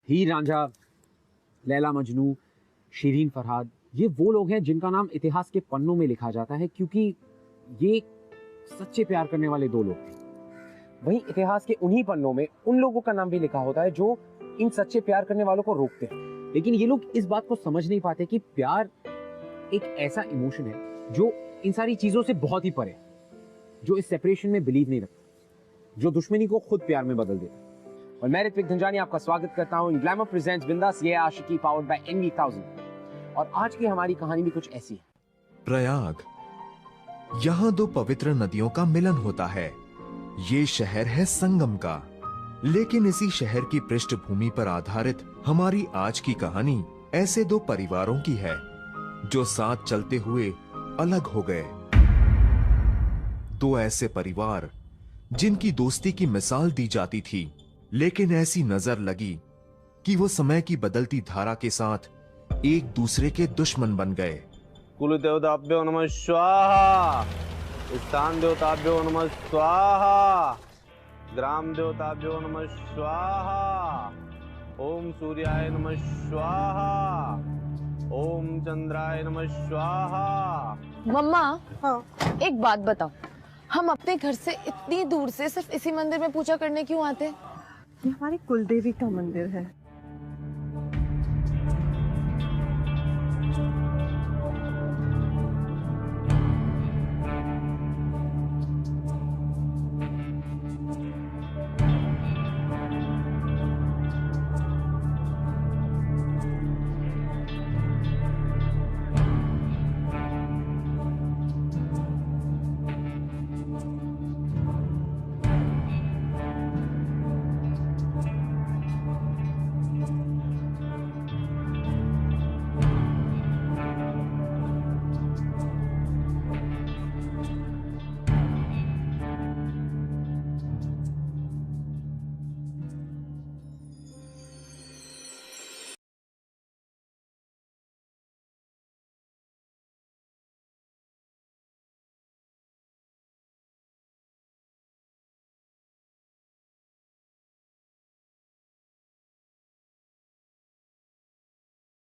हीर रांझा, लैला मजनू, शिरीन फरहाद, ये वो लोग हैं जिनका नाम इतिहास के पन्नों में लिखा जाता है क्योंकि ये सच्चे प्यार करने वाले दो लोग थे। वहीं इतिहास के उन्हीं पन्नों में उन लोगों का नाम भी लिखा होता है जो इन सच्चे प्यार करने वालों को रोकते हैं। लेकिन ये लोग इस बात को समझ नहीं पाते कि प्यार एक ऐसा इमोशन है जो इन सारी चीजों से बहुत ही परे है, जो इस सेपरेशन में बिलीव नहीं रखता, जो दुश्मनी को खुद प्यार में बदल देता है। और मैं ऋत्विक धनजानी आपका स्वागत करता हूं इन ग्लैमर प्रेजेंट्स बिंदास ये आशिकी पावर्ड बाय NV1000। और आज की हमारी कहानी भी कुछ ऐसी है। प्रयाग, यहाँ दो पवित्र नदियों का मिलन होता है। ये शहर है संगम का। लेकिन इसी शहर की पृष्ठभूमि पर आधारित हमारी आज की कहानी ऐसे दो परिवारों की है जो साथ चलते हुए अलग हो गए। दो ऐसे परिवार जिनकी दोस्ती की मिसाल दी जाती थी, लेकिन ऐसी नजर लगी कि वो समय की बदलती धारा के साथ एक दूसरे के दुश्मन बन गए। कुल देवताभ्यो नमः स्वाहा, स्थान देवताभ्यो नमः स्वाहा, ग्राम देवताभ्यो नमः स्वाहा, ओम सूर्याय नमः स्वाहा, ओम चंद्राय नमः स्वाहा। मम्मा, हाँ। एक बात बताओ, हम अपने घर से इतनी दूर से सिर्फ इसी मंदिर में पूजा करने क्यों आते हैं? ये हमारी कुलदेवी का मंदिर है।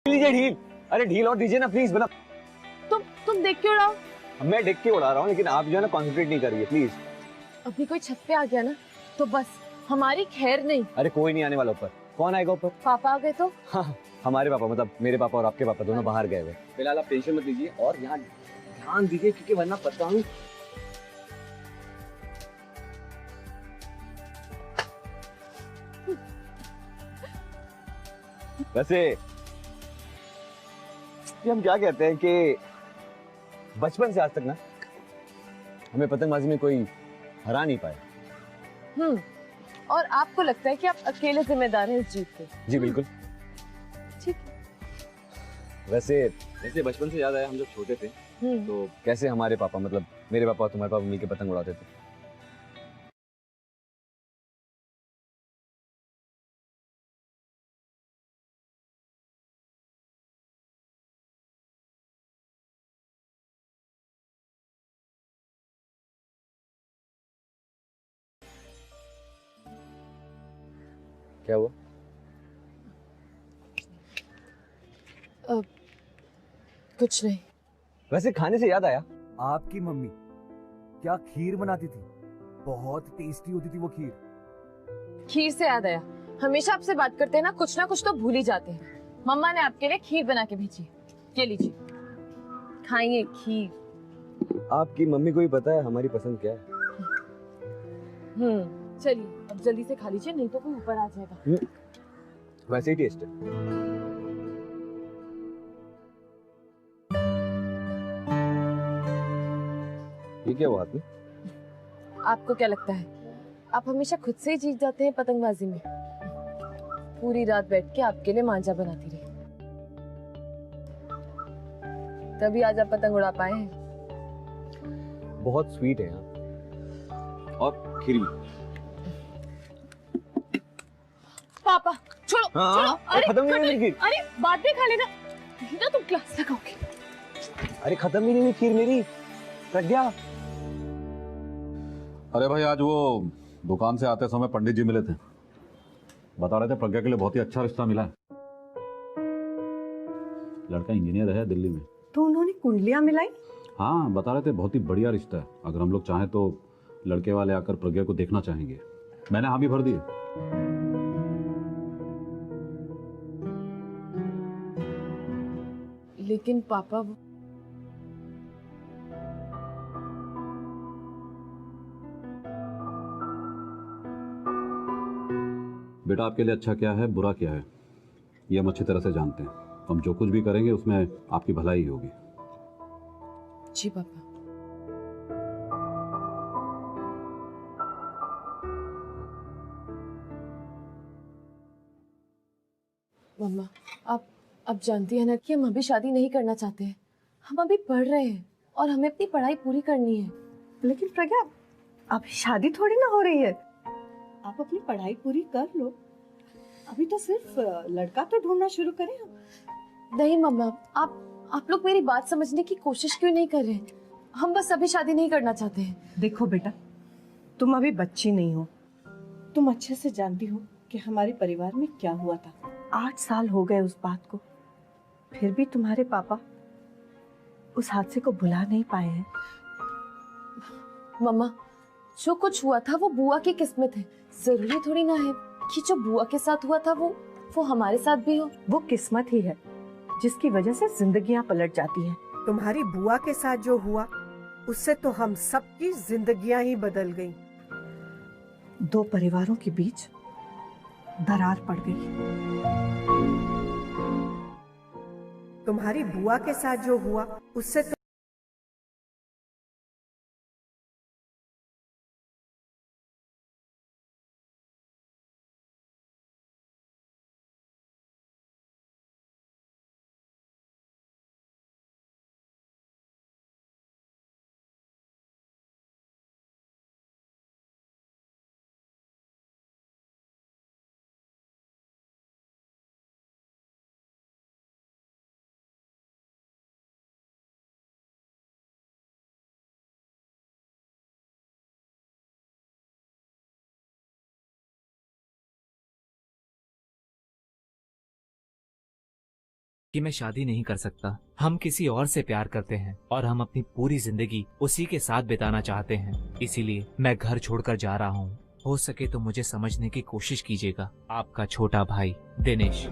लीजिए ढील। अरे ढील और दीजिए ना प्लीज। बना तुम देख क्यों रहा हो? मैं देख के उड़ा रहा हूँ, लेकिन आप जो है ना कॉन्सेंट्रेट नहीं करिए प्लीज। अभी कोई छत पे आ गया ना तो बस हमारी खैर नहीं। अरे कोई नहीं आने वाला ऊपर। कौन आएगा ऊपर? पापा आ गए तो? हाँ, हमारे पापा, मतलब मेरे पापा और आपके पापा दोनों बाहर गए हुए। फिलहाल आप टेंशन मत लीजिए और यहाँ ध्यान दीजिए क्योंकि वरना पता हूँ। वैसे ये हम क्या कहते हैं कि बचपन से आज तक ना हमें पतंगबाजी में कोई हरा नहीं पाया। और आपको लगता है कि आप अकेले जिम्मेदार हैं इस जीत के? जी बिल्कुल। ठीक। वैसे बचपन से याद आया, हम जब छोटे थे तो कैसे हमारे पापा, मतलब मेरे पापा और तुम्हारे पापा मिलकर पतंग उड़ाते थे। क्या हुआ? कुछ नहीं। वैसे खाने से याद आया, आपकी मम्मी क्या खीर बनाती थी, बहुत टेस्टी होती थी वो खीर। खीर से याद आया, हमेशा आपसे बात करते हैं ना कुछ तो भूल ही जाते हैं। मम्मा ने आपके लिए खीर बना के भेजी, ये लीजिए, खाइए खीर। आपकी मम्मी को ही पता है हमारी पसंद क्या है। चलिए अब जल्दी से खा लीजिए, नहीं तो कोई ऊपर आ जाएगा। वैसे ही टेस्ट है। ये क्या हुआ हाथ में? आपको क्या लगता है आप हमेशा खुद से ही जीत जाते हैं पतंगबाजी में? पूरी रात बैठ के आपके लिए मांझा बनाती रही, तभी आज आप पतंग उड़ा पाए हैं। बहुत स्वीट है यहाँ, और खीर भी। पापा छोड़ो, हाँ, छोड़ो। अरे खत्म नहीं हुई खीर। अरे बाद में खा लेना, ना तुम क्लास लगाओगे। अरे खत्म ही नहीं हुई खीर मेरी, प्रज्ञा। अरे भाई, आज वो दुकान से आते समय पंडित जी मिले थे, बता रहे थे प्रज्ञा के लिए बहुत ही अच्छा रिश्ता मिला है। लड़का इंजीनियर है दिल्ली में। तो उन्होंने कुंडलियां मिलाई? हाँ, बता रहे थे बहुत ही बढ़िया रिश्ता है। अगर हम लोग चाहें तो लड़के वाले आकर प्रज्ञा को देखना चाहेंगे। मैंने हामी भर दी है। लेकिन पापा बेटा, आपके लिए अच्छा क्या है बुरा क्या है ये हम अच्छी तरह से जानते हैं। हम जो कुछ भी करेंगे उसमें आपकी भलाई ही होगी। जी पापा। मम्मा, आप जानती है ना कि हम अभी शादी नहीं करना चाहते हैं। हम अभी पढ़ रहे हैं और हमें अपनी पढ़ाई पूरी करनी है। लेकिन प्रज्ञा, अभी शादी थोड़ी ना हो रही है। आप अपनी पढ़ाई पूरी कर लो। अभी तो सिर्फ लड़का तो ढूंढना शुरू करें हम। नहीं मम्मा, आप लोग मेरी बात समझने की कोशिश क्यों नहीं कर रहे? हम बस अभी शादी नहीं करना चाहते हैं। देखो बेटा, तुम अभी बच्ची नहीं हो। तुम अच्छे से जानती हो कि हमारे परिवार में क्या हुआ था। 8 साल हो गए उस बात को, फिर भी तुम्हारे पापा उस हादसे को भुला नहीं पाए हैं। मम्मा, जो कुछ हुआ था वो बुआ की किस्मत है। जरूरी थोड़ी ना है कि जो बुआ के साथ हुआ था वो हमारे साथ भी हो। वो किस्मत ही है जिसकी वजह से जिंदगियां पलट जाती हैं। तुम्हारी बुआ के साथ जो हुआ उससे तो हम सबकी जिंदगियां ही बदल गईं। 2 परिवारों के बीच दरार पड़ गई। तुम्हारी बुआ के साथ जो हुआ उससे तो कि मैं शादी नहीं कर सकता। हम किसी और से प्यार करते हैं और हम अपनी पूरी जिंदगी उसी के साथ बिताना चाहते हैं। इसीलिए मैं घर छोड़कर जा रहा हूँ। हो सके तो मुझे समझने की कोशिश कीजिएगा। आपका छोटा भाई दिनेश।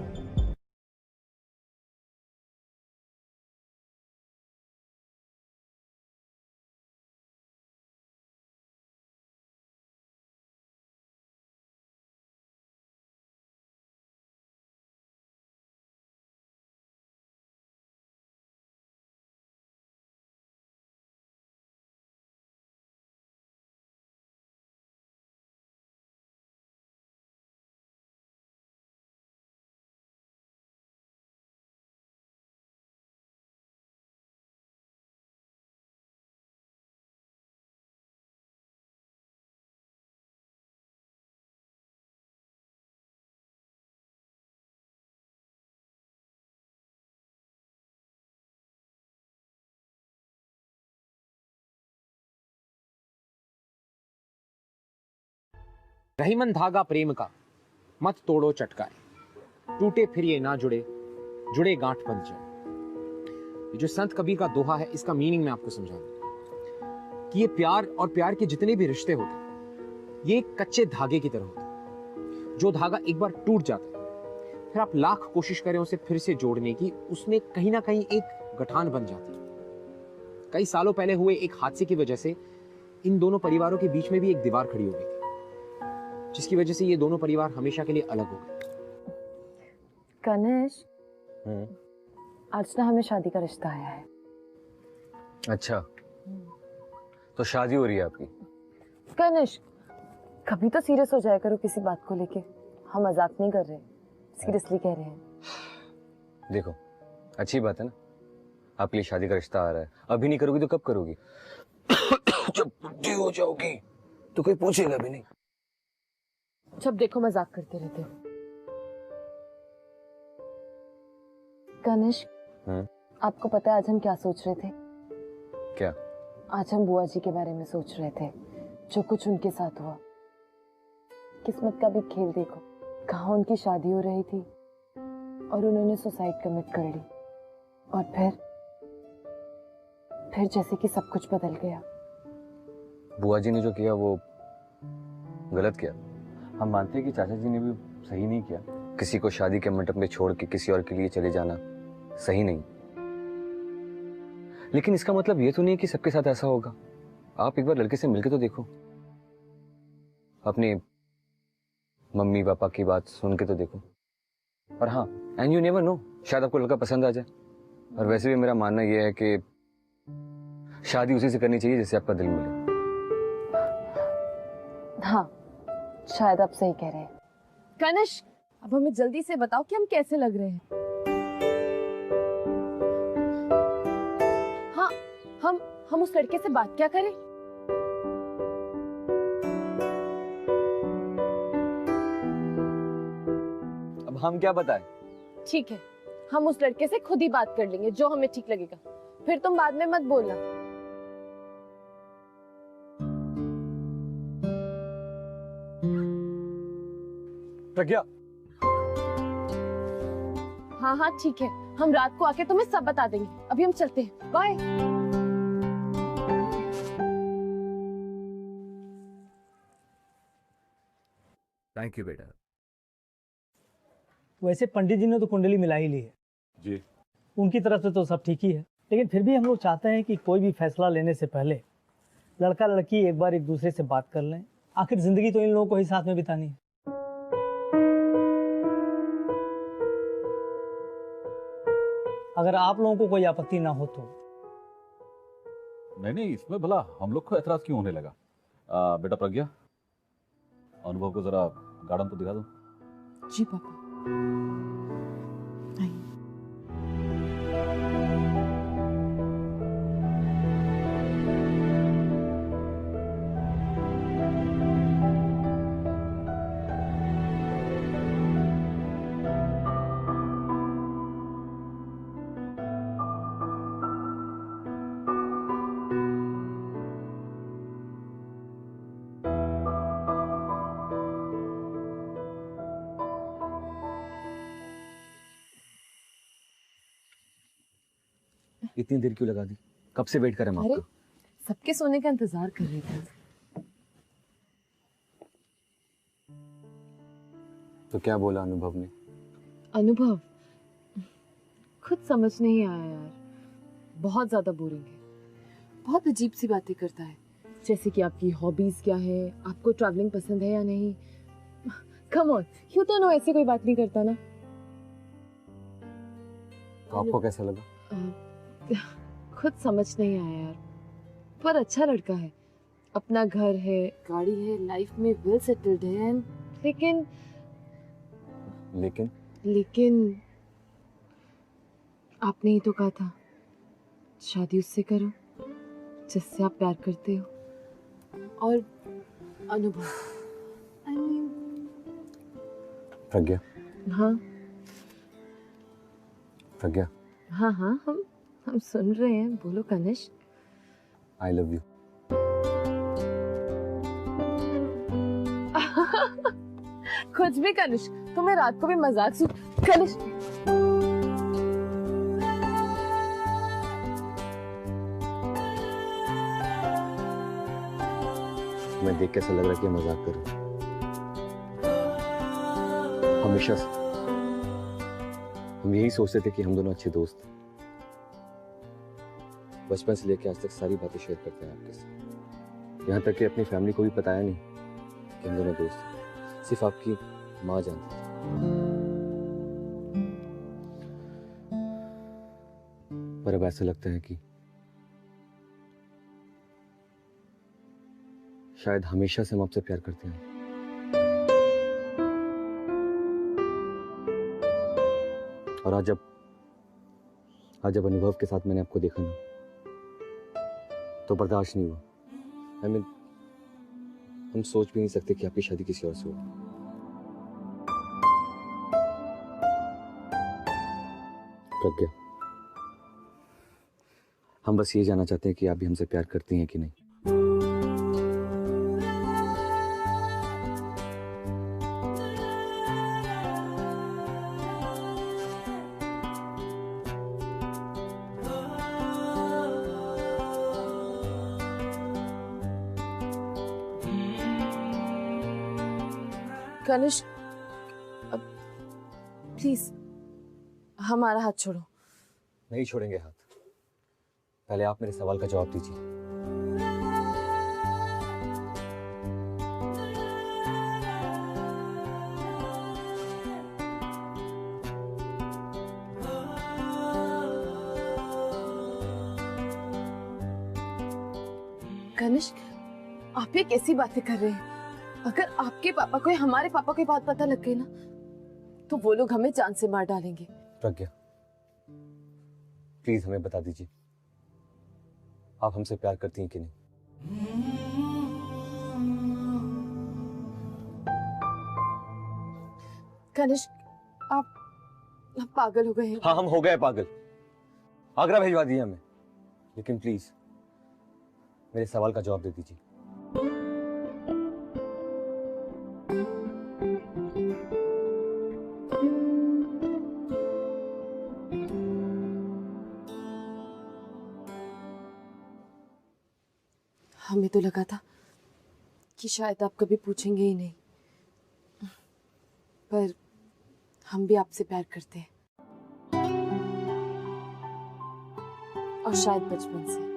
रहीमन धागा प्रेम का मत तोड़ो चटकाए, टूटे फिर ये ना जुड़े, जुड़े गांठ बंध जाए। ये जो संत कबीर का दोहा है, इसका मीनिंग मैं आपको समझा दूं कि ये प्यार और प्यार के जितने भी रिश्ते होते हैं ये एक कच्चे धागे की तरह होते हैं। जो धागा एक बार टूट जाता है फिर आप लाख कोशिश करें उसे फिर से जोड़ने की, उसमें कहीं ना कहीं एक गठान बन जाती है। कई सालों पहले हुए एक हादसे की वजह से इन दोनों परिवारों के बीच में भी एक दीवार खड़ी हो गई थी, जिसकी वजह से ये दोनों परिवार हमेशा के लिए अलग हो गए। कनिष्क, आज ना हमें शादी का रिश्ता आया है। अच्छा, तो शादी हो रही है आपकी? कनिष्क, कभी तो सीरियस हो जाया करो किसी बात को लेके। हम मजाक नहीं कर रहे, सीरियसली कह रहे हैं। देखो, अच्छी बात है ना, आपके लिए शादी का रिश्ता आ रहा है। अभी नहीं करोगी तो कब करोगी? जब बुढ़ी हो जाओगी तो कोई पूछेगा भी नहीं। जब देखो मजाक करते रहते हो। कनिष्क, आपको पता है आज हम क्या सोच रहे थे? क्या? आज हम बुआ जी के बारे में सोच रहे थे, जो कुछ उनके साथ हुआ। किस्मत का भी खेल देखो, कहाँ उनकी शादी हो रही थी और उन्होंने सुसाइड कमिट कर ली, और फिर जैसे कि सब कुछ बदल गया। बुआ जी ने जो किया वो गलत किया। हम मानते हैं कि चाचा जी ने भी सही नहीं किया। किसी को शादी के मंडप में छोड़ के किसी और के लिए चले जाना सही नहीं, लेकिन इसका मतलब ये तो नहीं कि सबके साथ ऐसा होगा। आप एक बार लड़के से मिलके तो देखो, अपने मम्मी पापा की बात सुन के तो देखो। और हाँ, एंड यू नेवर नो, शायद आपको लड़का पसंद आ जाए। और वैसे भी मेरा मानना यह है कि शादी उसी से करनी चाहिए जिससे आपका दिल मिले। हाँ, शायद आप सही कह रहे हैं। कनिष्क, अब हमें जल्दी से बताओ कि हम कैसे लग रहे हैं। हाँ, हम उस लड़के से बात क्या करें? अब हम क्या बताएं? ठीक है, हम उस लड़के से खुद ही बात कर लेंगे, जो हमें ठीक लगेगा। फिर तुम बाद में मत बोलना। प्रज्ञा। हाँ हाँ ठीक है, हम रात को आके तुम्हें सब बता देंगे। अभी हम चलते हैं, बाय। थैंक यू बेटा। वैसे पंडित जी ने तो कुंडली मिला ही ली है जी। उनकी तरफ से तो सब ठीक ही है, लेकिन फिर भी हम लोग चाहते हैं कि कोई भी फैसला लेने से पहले लड़का लड़की एक बार एक दूसरे से बात कर लें। आखिर जिंदगी तो इन लोगों को ही साथ में बितानी है। अगर आप लोगों को कोई आपत्ति ना हो तो। नहीं, इसमें भला हम लोग को ऐतराज क्यों होने लगा? बेटा प्रज्ञा, अनुभव को जरा गार्डन तो दिखा दो। जी पापा। इतनी देर क्यों लगा दी? कब से वेट कर रहे हैं हम अरे, आपका? सबके सोने का इंतजार कर रही थी। तो क्या बोला अनुभव ने? अनुभव खुद समझ नहीं आया यार, बहुत ज्यादा बोरिंग है। बहुत अजीब सी बातें करता है, जैसे कि आपकी हॉबीज क्या है, आपको ट्रैवलिंग पसंद है या नहीं। कम ऑन, यू तो नो, ऐसे कोई बात नहीं करता ना। तो आपको कैसा लगा? खुद समझ नहीं आया यार, पर अच्छा लड़का है, अपना घर है, गाड़ी है, लाइफ में वेल सेटल्ड है। लेकिन आपने ही तो कहा था शादी उससे करो जिससे आप प्यार करते हो। और अनुभव, प्रज्ञा। हाँ प्रज्ञा, हाँ हाँ, हम सुन रहे हैं, बोलो कनिष्क। I love you. कुछ भी कनिष्क, तुम्हें रात को भी मजाक सुन। कनिष्क, मैं देख कैसा लग रहा है कि मजाक कर रहे हो। हमेशा से हम यही सोचते थे कि हम दोनों अच्छे दोस्त हैं। बचपन से लेकर आज तक सारी बातें शेयर करते हैं आपके साथ, यहाँ तक कि अपनी फैमिली को भी बताया नहीं कि हम दोनों दोस्त हैं। सिर्फ आपकी माँ जानती थी। पर अब ऐसा लगता है कि शायद हमेशा से हम आपसे प्यार करते हैं। और आज जब अनुभव के साथ मैंने आपको देखा ना, तो बर्दाश्त नहीं हुआ। हम सोच भी नहीं सकते कि आपकी शादी किसी और से हो। प्रज्ञा, हम बस ये जानना चाहते हैं कि आप भी हमसे प्यार करती हैं कि नहीं। कनिष्क, प्लीज हमारा हाथ छोड़ो। नहीं छोड़ेंगे हाथ, पहले आप मेरे सवाल का जवाब दीजिए। कनिष्क, आप ये कैसी बातें कर रहे हैं? अगर आपके पापा को या हमारे पापा को बात पता लग गई ना, तो वो लोग हमें जान से मार डालेंगे। प्रज्ञा, प्लीज हमें बता दीजिए, आप हमसे प्यार करती हैं कि नहीं? कनिष्क, आप पागल हो गए हैं। हाँ, हम हो गए पागल। आगरा भिजवा दिए हमें, लेकिन प्लीज मेरे सवाल का जवाब दे दीजिए। हमें तो लगा था कि शायद आप कभी पूछेंगे ही नहीं, पर हम भी आपसे प्यार करते हैं, और शायद बचपन से।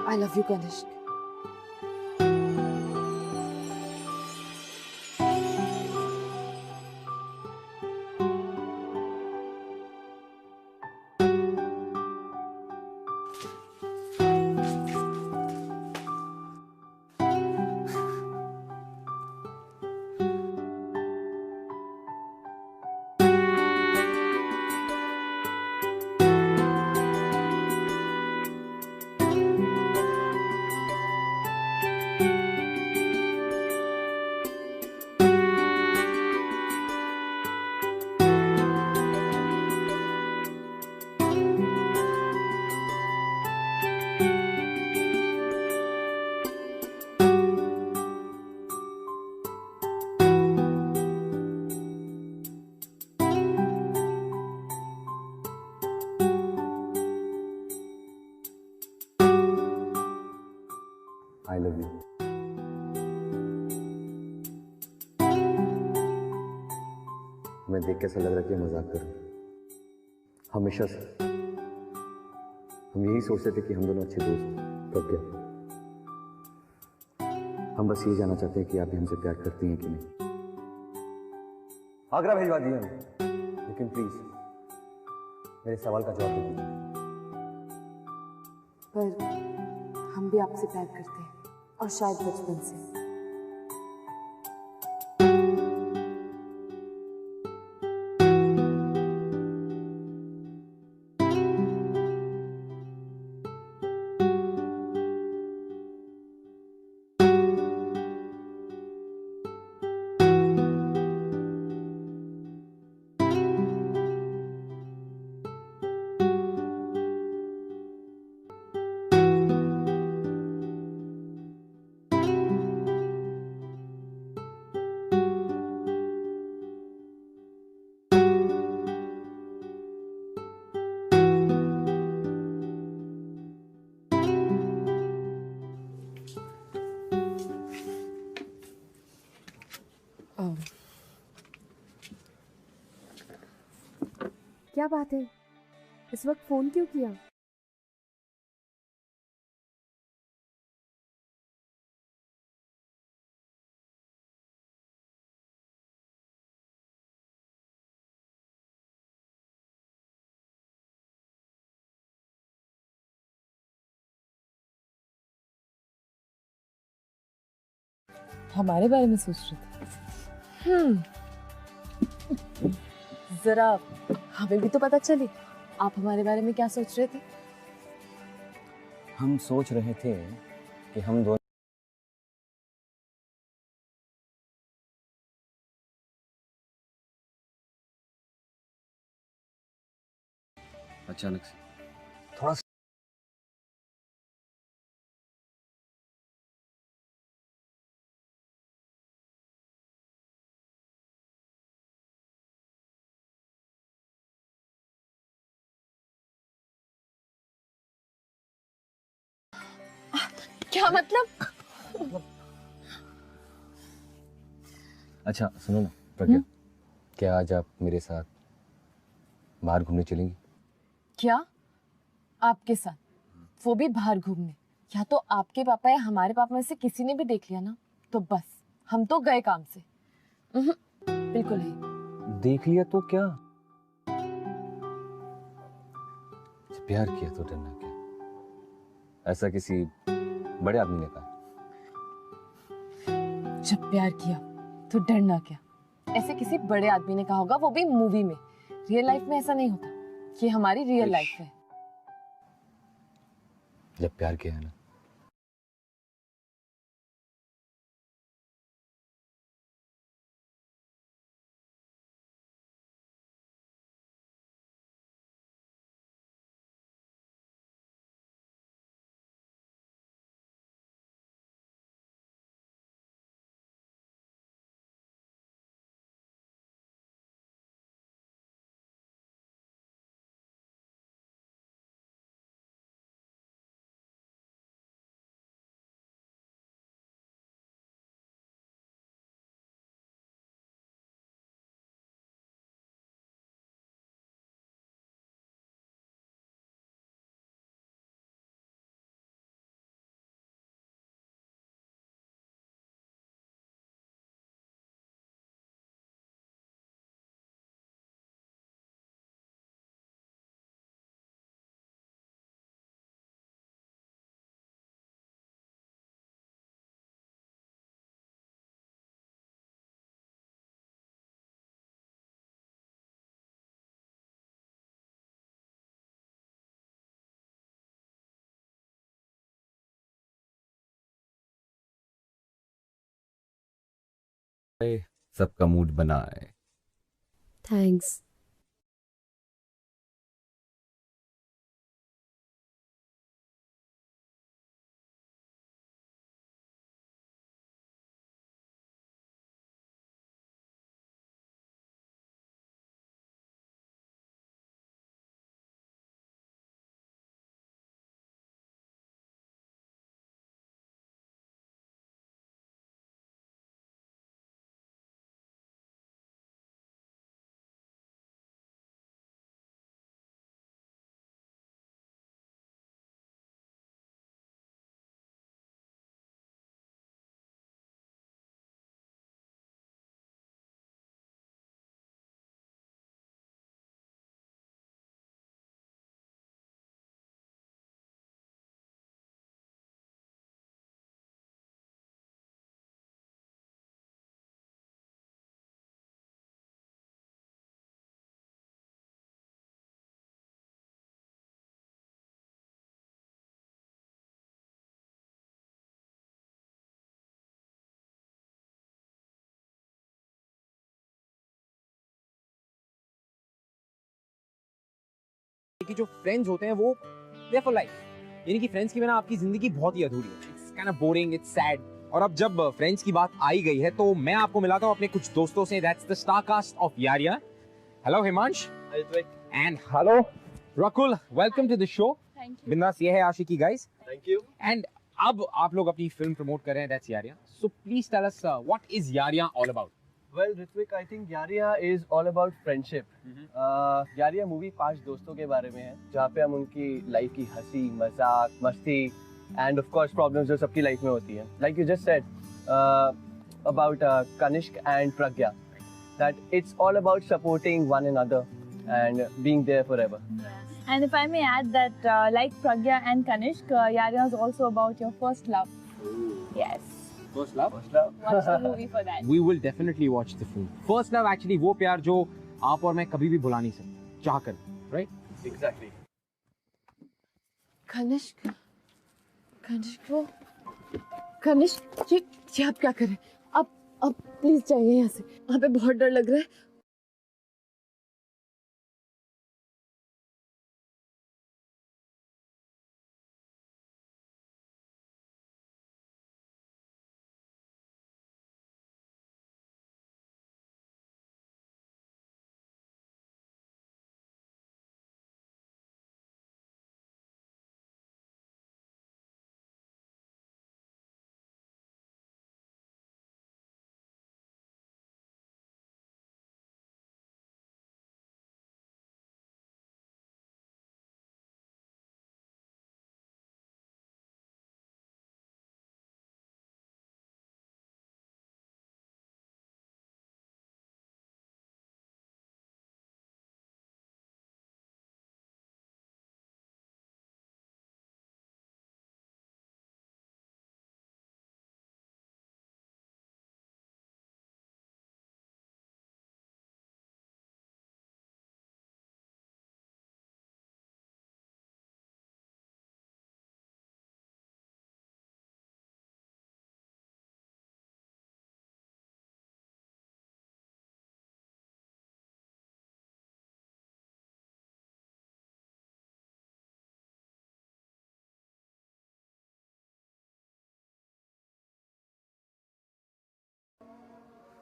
I love you Kanishk. I love you. हमें देख के ऐसा लग रहा है कि मजाक कर रहे हैं। हमेशा से हम यही सोचते थे कि हम दोनों अच्छे दोस्त हैं। प्रज्ञा, हम बस ये जानना चाहते हैं कि आप भी हमसे प्यार करती हैं कि नहीं। आगरा भिजवा दिए हमें, लेकिन प्लीज मेरे सवाल का जवाब दे दीजिए। पर हम भी आपसे प्यार करते हैं, और शायद बचपन से। क्या बात है, इस वक्त फोन क्यों किया? हमारे बारे में सोच रहे थे? जरा हमें भी तो पता चले आप हमारे बारे में क्या सोच रहे थे। हम सोच रहे थे कि हम दोनों अचानक से थोड़ा क्या मतलब? अच्छा सुनो ना प्रज्ञा, क्या आज आप मेरे साथ बाहर घूमने चलेंगी? क्या? आपके साथ? वो भी बाहर घूमने? या तो आपके पापा या हमारे पापा में से किसी ने भी देख लिया ना तो बस हम तो गए काम से। बिल्कुल नहीं। देख लिया तो क्या? प्यार किया तो डरना क्या? ऐसा किसी बड़े आदमी ने कहा। जब प्यार किया तो डरना क्या? ऐसे किसी बड़े आदमी ने कहा होगा, वो भी मूवी में। रियल लाइफ में ऐसा नहीं होता। ये हमारी रियल लाइफ है। जब प्यार किया है ना, सबका मूड बना है। थैंक्स। कि जो फ्रेंड्स होते हैं वो दे फॉर लाइफ, यानी कि फ्रेंड्स के बिना आपकी जिंदगी बहुत ही अधूरी है। It's kind of boring, it's sad. और अब जब फ्रेंड्स की बात आई गई है तो मैं आपको मिलाता हूं अपने कुछ दोस्तों से। That's the star cast of Yaariyan. Hello Himansh and hello Rakul, welcome to the show. Bindass, Yeh Hai Aashiqui guys. Thank you. And अब आप लोग अपनी फिल्म प्रमोट कर रहे हैं, that's Yaariyan. So please tell us what is Yaariyan all about? Well, Ritvik, I think Yaariyan is all about friendship. Yaariyan movie 5 दोस्तों के बारे में है, जहाँ पे हम उनकी लाइफ की हंसी, मजाक, मस्ती and of course problems जो सबकी लाइफ में होती है. Like you just said about Kanishk and Pragya, that it's all about supporting one another and being there forever. And if I may add that, like Pragya and Kanishk, Yaria is also about your first love. Yes. First love? First love. Watch the movie for that. We will definitely watch the film. First love actually वो प्यार जो आप और मैं कभी भी भुला नहीं सकते, चाह कर, right? Exactly. कनिष्क, कनिष्क, ये आप क्या कर रहे हैं? अब प्लीज जाइए यहाँ से। वहाँ पे बहुत डर लग रहा है।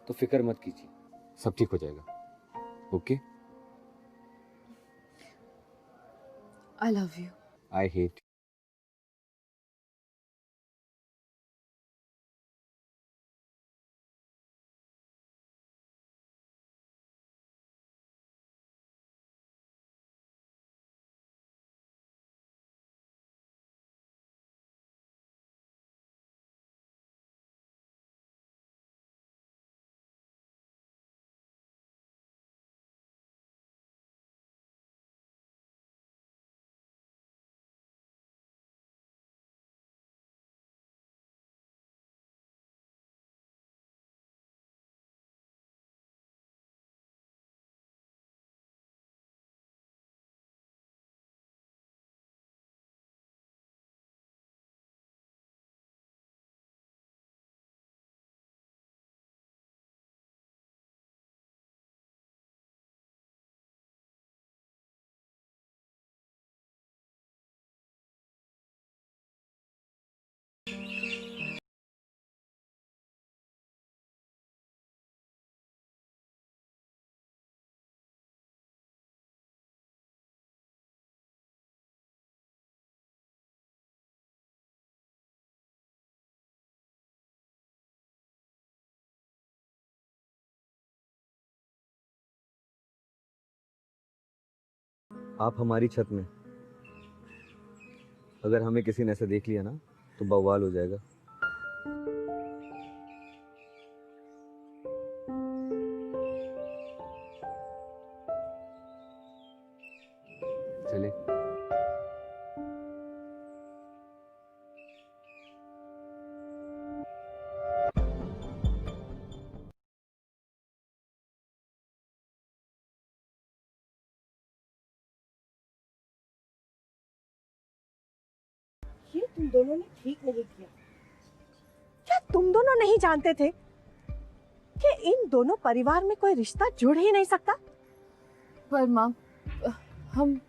तो फिक्र मत कीजिए, सब ठीक हो जाएगा। Okay? I love you. I hate. आप हमारी छत में, अगर हमें किसी ने ऐसा देख लिया ना तो बवाल हो जाएगा। चले। ये तुम दोनों ने ठीक नहीं किया। क्या तुम दोनों नहीं जानते थे कि इन दोनों परिवार में कोई रिश्ता जुड़ ही नहीं सकता? पर माँ, हम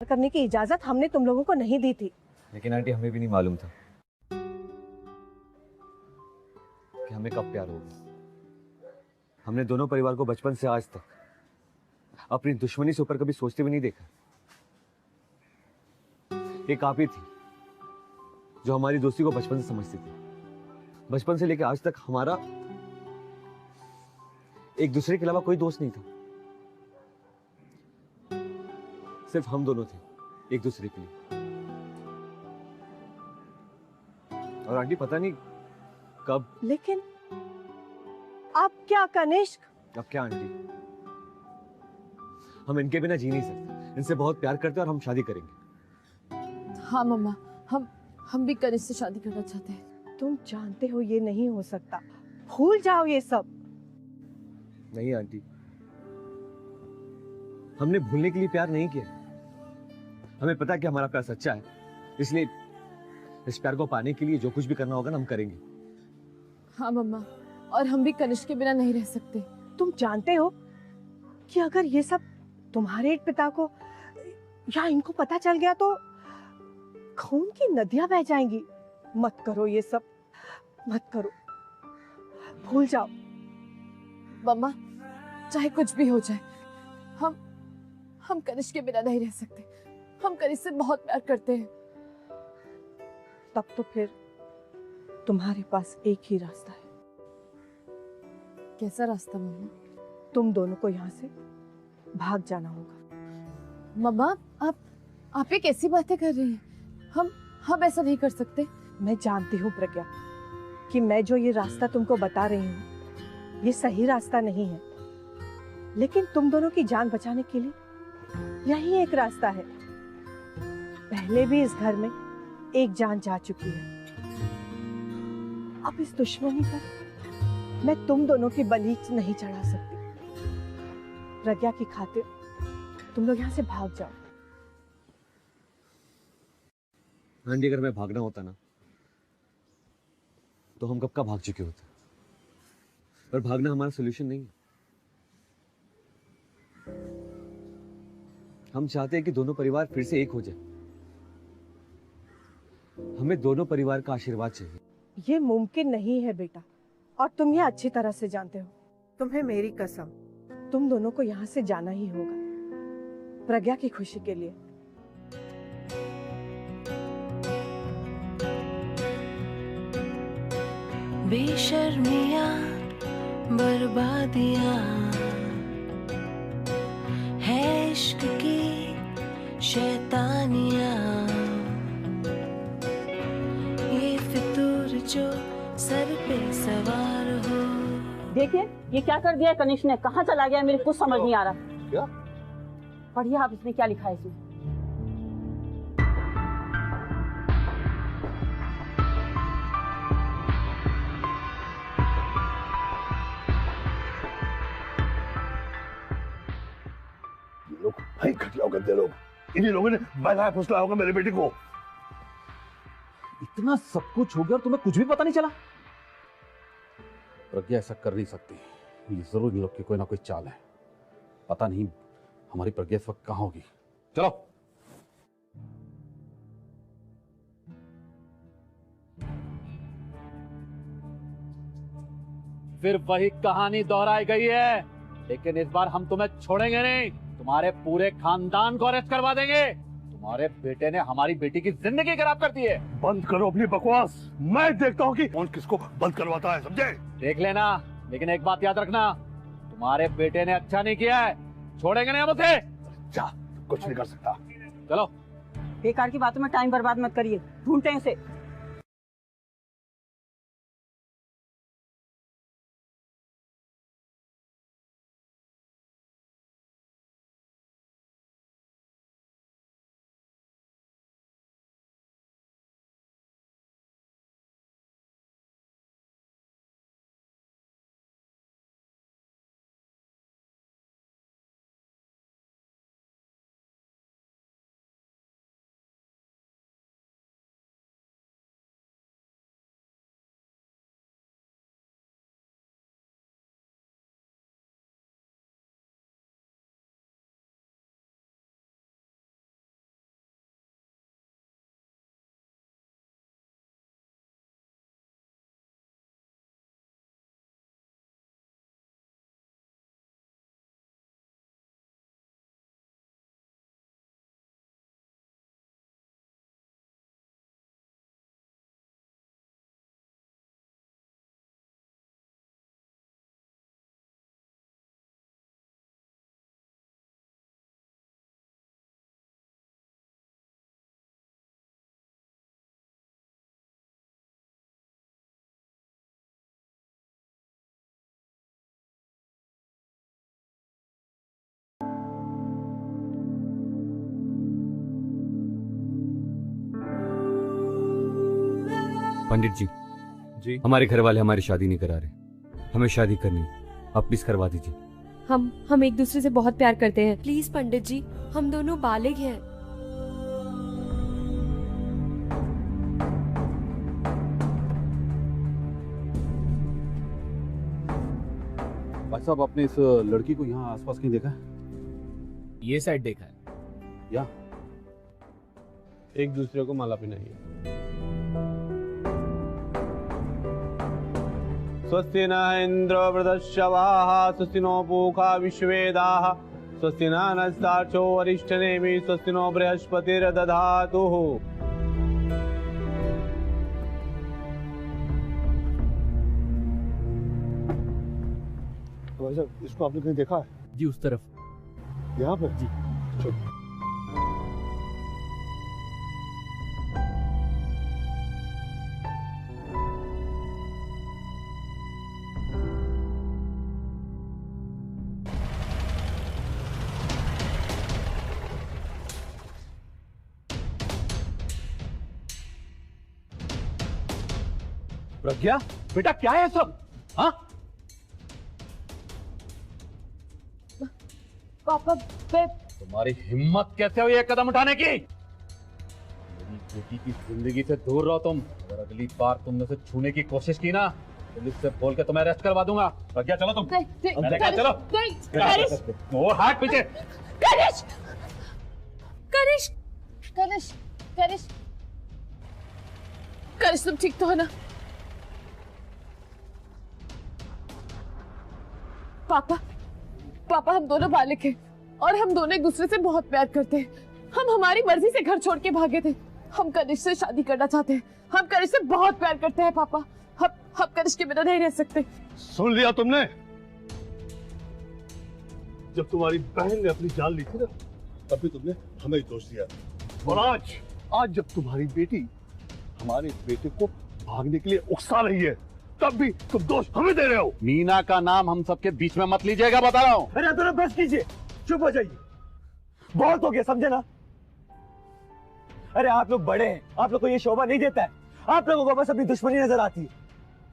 करने की इजाजत हमने तुम लोगों को नहीं दी थी। लेकिन आंटी, हमें भी नहीं मालूम था कि हमें कब प्यार होगा। हमने दोनों परिवार को बचपन से आज तक अपनी दुश्मनी से ऊपर कभी सोचते भी नहीं देखा। एक आप ही थी जो हमारी दोस्ती को बचपन से समझती थी। बचपन से लेकर आज तक हमारा एक दूसरे के अलावा कोई दोस्त नहीं था। सिर्फ हम दोनों थे एक दूसरे के लिए। और आंटी पता नहीं कब। लेकिन अब क्या कनिष्क? अब क्या आंटी, हम इनके बिना जी नहीं सकते। इनसे बहुत प्यार करते हैं और हम शादी करेंगे। हाँ मम्मा, हम भी कनिष्क से शादी करना चाहते हैं। तुम जानते हो ये नहीं हो सकता। भूल जाओ ये सब। नहीं आंटी, हमने भूलने के लिए प्यार नहीं किया। हमें पता है कि हमारा प्यार सच्चा है, इसलिए इस प्यार को पाने के लिए जो कुछ भी करना होगा ना हम करेंगे। हाँ मम्मा, और हम भी कनिष्क के बिना नहीं रह सकते। तुम जानते हो कि अगर ये सब तुम्हारे पिता को या इनको पता चल गया तो खून की नदियां बह जाएंगी। मत करो ये सब, मत करो, भूल जाओ। मम्मा, चाहे कुछ भी हो जाए, हम कनिष्क के बिना नहीं रह सकते। हम कनिष्क से बहुत प्यार करते हैं। तब तो फिर तुम्हारे पास एक ही रास्ता है। कैसा रास्ता मम्मा? तुम दोनों को यहाँ से भाग जाना होगा। मम्मा, आप ये कैसी बातें कर रही हैं? हम ऐसा नहीं कर सकते। मैं जानती हूँ प्रज्ञा कि मैं जो ये रास्ता तुमको बता रही हूँ ये सही रास्ता नहीं है, लेकिन तुम दोनों की जान बचाने के लिए यही एक रास्ता है। पहले भी इस घर में एक जान जा चुकी है। अब इस दुश्मनी पर मैं तुम दोनों की बलि नहीं चढ़ा सकती। प्रज्ञा की खातिर तुम लोग यहाँ से भाग जाओ। आंटी, अगर मैं भागना होता ना तो हम कब का भाग चुके होते। पर भागना हमारा सोल्यूशन नहीं है। हम चाहते हैं कि दोनों परिवार फिर से एक हो जाए। हमें दोनों परिवार का आशीर्वाद चाहिए। ये मुमकिन नहीं है बेटा, और तुम ये अच्छी तरह से जानते हो। तुम्हें मेरी कसम, तुम दोनों को यहाँ से जाना ही होगा, प्रज्ञा की खुशी के लिए। बेशर्मियाँ बर्बादियाँ है इश्क की शैतानियाँ, ये फितूर जो सर पे सवार हो। देखिए ये क्या कर दिया है कनिष्क ने, कहाँ चला गया मेरे कुछ समझ नहीं आ रहा। क्या? पढ़िए आप इसमें क्या लिखा है इसमें। लोग भाई घटिया गंदे लोग, इन्हीं लोगों ने बहलाया फुसलाया होगा मेरे बेटे को। इतना सब कुछ हो गया और तुम्हें कुछ भी पता नहीं चला? प्रज्ञा ऐसा कर नहीं सकती, ये जरूर इन लोग की कोई ना कोई चाल है। पता नहीं हमारी प्रज्ञा इस वक्त कहाँ होगी। चलो फिर वही कहानी दोहराई गई है, लेकिन इस बार हम तुम्हें छोड़ेंगे नहीं। तुम्हारे पूरे खानदान को अरेस्ट करवा देंगे। तुम्हारे बेटे ने हमारी बेटी की जिंदगी खराब कर दी है। बंद करो अपनी बकवास, मैं देखता हूँ कि कौन किसको बंद करवाता है, समझे? देख लेना, लेकिन एक बात याद रखना, तुम्हारे बेटे ने अच्छा नहीं किया है। छोड़ेंगे नहीं हम उसे। जा, कुछ नहीं कर सकता। चलो। बेकार की बातों में टाइम बर्बाद मत करिए, ढूंढते हैं इसे। पंडित जी, हमारे घर वाले हमारी शादी नहीं करा रहे। हमें शादी करनी, आप प्लीज करवा दीजिए। हम एक दूसरे से बहुत प्यार करते हैं, प्लीज पंडित जी, हम दोनों बालिग हैं। भाई साहब, आपने इस लड़की को यहाँ आसपास कहीं देखा है? ये साइड देखा है। या एक दूसरे को माला पहनाइए। स्वस्ति न इंद्रो वृद्धश्रवाः, स्वस्ति नो पूषा विश्वेदाः, स्वस्ति नस्तार्क्ष्यो अरिष्टनेमिः, स्वस्ति नो बृहस्पतिर्दधातु। भाई साहब, इसको आपने कहीं देखा है? जी उस तरफ। यहाँ पर? जी। चलो। प्रज्ञा, बेटा क्या है सब? हाँ? पापा, तुम्हारी हिम्मत कैसे हुई एक कदम उठाने की? मेरी बेटी की जिंदगी से दूर रहो तुम। अगर अगली बार तुमने उसे छूने की कोशिश की ना, पुलिस से बोल के तुम्हें अरेस्ट करवा दूंगा। प्रज्ञा चलो तुम। मैंने कहा चलो। वो हाथ पीछे। कनिष्क, कनिष्क, कनिष्क, कनिष्क तुम ठीक तो हो ना? पापा, पापा हम दोनों बालिक हैं और हम दोनों एक दूसरे से बहुत प्यार करते हैं। हम हमारी मर्जी से घर छोड़ के भागे थे। हम कनिष्क से शादी करना चाहते हैं। हम कनिष्क से बहुत प्यार करते हैं पापा। हम कनिष्क के बिना नहीं रह सकते। सुन लिया तुमने? जब तुम्हारी बहन ने अपनी जान ली थी ना, तब भी तुमने हमें दोष दिया। और आज जब तुम्हारी बेटी हमारे बेटे को भागने के लिए उकसा रही है, तब भी तुम दोष हमें दे रहे हो। मीना का नाम हम सबके बीच में मत लीजिएगा, बता रहा हूँ। अरे थोड़ा बस कीजिए, चुप हो जाइए, बहुत हो गया, समझे ना? अरे आप लोग बड़े हैं, आप लोग को ये शोभा नहीं देता है। आप लोगों को बस अपनी दुश्मनी नजर आती है।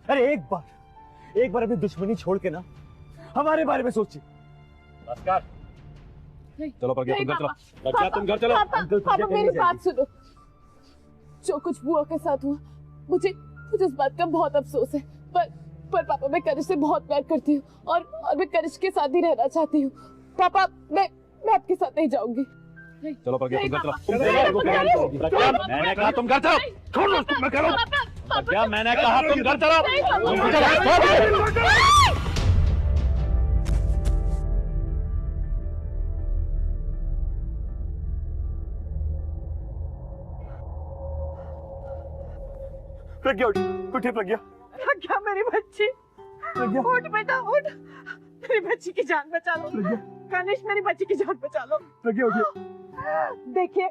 अरे एक बार अपनी दुश्मनी छोड़ के ना हमारे बारे में सोचिए। चलो प्रज्ञा तुम घर चलो। प्रज्ञा तुम घर चलो। पापा मेरी बात सुनो। जो कुछ बुआ के साथ हुआ, मुझे इस बात का बहुत अफसोस है। पर पापा मैं कनिष्क से बहुत प्यार करती हूँ और मैं कनिष्क के साथ ही रहना चाहती हूँ। पापा मैं आपके साथ नहीं जाऊंगी। चलो प्रज्ञा तुम घर चलो। प्रज्ञा मैंने कहा तुम घर चलो। छोड़ो उसको, मैं कह रहा हूँ। प्रज्ञा मैंने कहा तुम घर चलो। प्रज्ञा उठिए प्रज्ञा। प्रज्ञा मेरी बच्ची, उठ बेटा उठ, मेरी बच्ची की जान बचा लो। कनिष्क मेरी बच्ची की जान बचा लो। प्रज्ञा उठिए। देखिए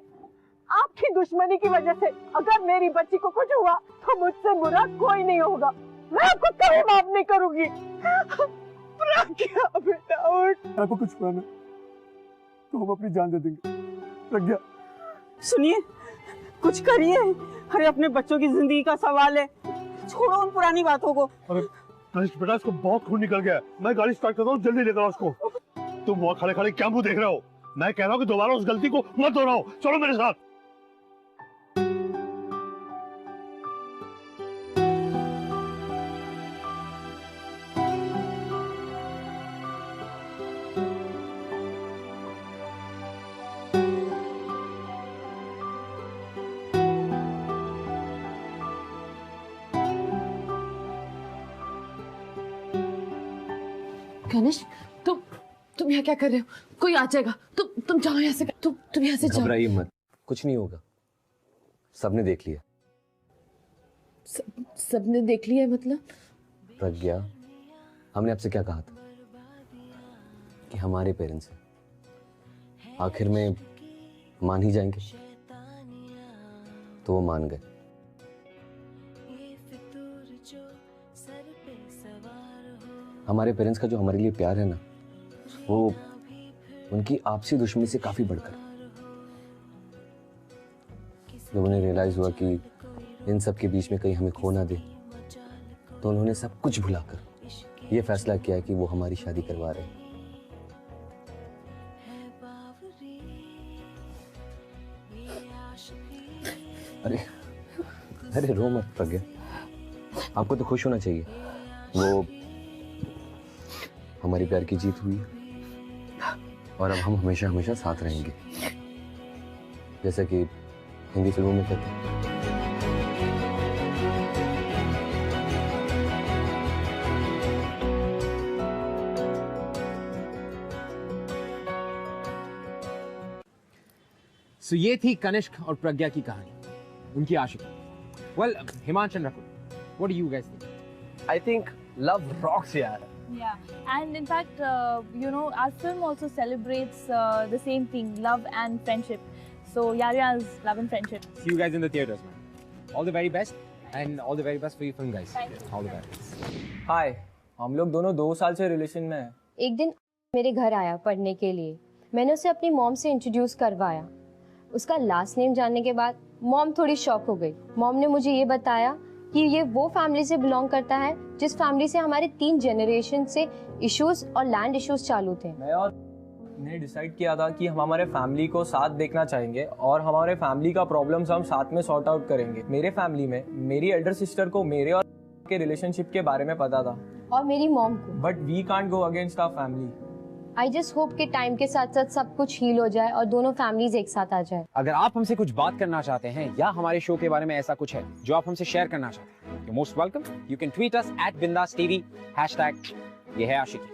आपकी दुश्मनी की वजह से अगर मेरी बच्ची को कुछ हुआ तो मुझसे बुरा कोई नहीं होगा। मैं आपको कभी माफ नहीं करूंगी। प्रज्ञा बेटा उठ। आपको कुछ हुआ ना तो हम अपनी जान दे देंगे। प्रज्ञा सुनिए, कुछ करिए। अरे अपने बच्चों की जिंदगी का सवाल है, छोड़ो उन पुरानी बातों को। अरे कनिष्क बेटा, इसको बहुत खून निकल गया है। मैं गाड़ी स्टार्ट करता हूँ, जल्दी लेकर आओ उसको। तुम वहाँ खड़े खड़े क्या मुंह देख रहे हो? मैं कह रहा हूँ कि दोबारा उस गलती को मत दोहराओ। चलो मेरे साथ। कनिष्क तुम यहाँ क्या कर रहे हो? कोई आ जाएगा। तुम जाओ यहाँ से। तुम यहाँ से जाओ। घबराइए मत, कुछ नहीं होगा। सबने देख लिया। सबने देख लिया मतलब? प्रज्ञा, हमने आपसे क्या कहा था कि हमारे पेरेंट्स हैं, आखिर में मान ही जाएंगे। तो वो मान गए। हमारे पेरेंट्स का जो हमारे लिए प्यार है ना, वो उनकी आपसी दुश्मनी से काफी बढ़कर। जब उन्हें रियलाइज हुआ कि इन सब के बीच में कहीं हमें खो ना दे, तो उन्होंने सब कुछ भुलाकर ये फैसला किया कि वो हमारी शादी करवा रहे हैं। अरे रो मत प्रज्ञा, आपको तो खुश होना चाहिए। वो हमारी प्यार की जीत हुई और अब हम हमेशा हमेशा साथ रहेंगे, जैसा कि हिंदी फिल्मों में कहते हैं। So, ये थी कनिष्क और प्रज्ञा की कहानी, उनकी आशिकी। Well, Himanshu and Rakul, what do you guys think? I think love rocks, yaar. Yeah, and in fact, our film also celebrates the same thing, love and friendship. So Yarya's love and friendship. See you guys in the theaters, man. All the very best, and all the very best for your film, guys. All the best. हाय, हम लोग दोनों 2 साल से relation में हैं। एक दिन मेरे घर आया पढ़ने के लिए। मैंने उसे अपनी मॉम से इंट्रोड्यूस करवाया। उसका लास्ट नेम जानने के बाद मॉम थोड़ी शॉक हो गई। मॉम ने मुझे ये बताया कि ये वो फैमिली से बिलोंग करता है जिस फैमिली से हमारे 3 जनरेशन से इश्यूज और लैंड इश्यूज चालू थे। मैं और ने डिसाइड किया था कि हम हमारे फैमिली को साथ देखना चाहेंगे और हमारे फैमिली का प्रॉब्लम्स हम साथ में सॉर्ट आउट करेंगे। मेरे फैमिली में मेरी एल्डर सिस्टर को मेरे और के रिलेशनशिप के बारे में पता था और मेरी मॉम को। But we can't go against our family. I just hope कि टाइम के साथ साथ सब कुछ हील हो जाए और दोनों फैमिलीज एक साथ आ जाए। अगर आप हमसे कुछ बात करना चाहते हैं या हमारे शो के बारे में ऐसा कुछ है जो आप हमसे शेयर करना चाहते हैं, you most welcome. You can tweet us @bindas tv #। ये है आशिकी।